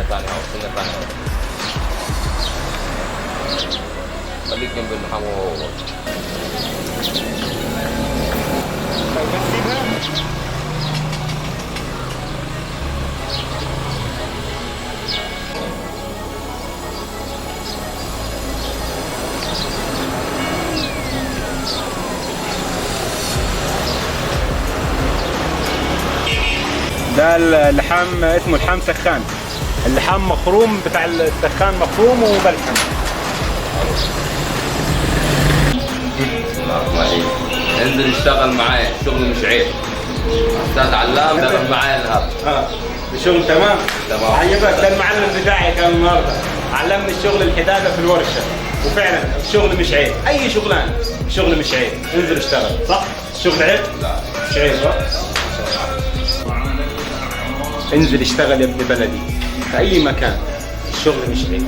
ثاني هاو سنة ثاني هاو خليك جنب اللحم وهو ده اللحام اسمه لحام سخان. اللحام مخروم، بتاع السخان مخروم وبلحم. انزل اشتغل معايا، الشغل مش عيب. استاذ علام اشتغل معايا النهارده. الشغل تمام؟ تمام. عجبك؟ ده المعلم بتاعي كان النهارده علمني الشغل الحداده في الورشه، وفعلا الشغل مش عيب. اي شغلانه الشغل مش عيب، انزل اشتغل. صح؟ الشغل عيب؟ لا مش عيب. صح؟ انزل اشتغل يا ابن بلدي في اي مكان، الشغل مش عيب.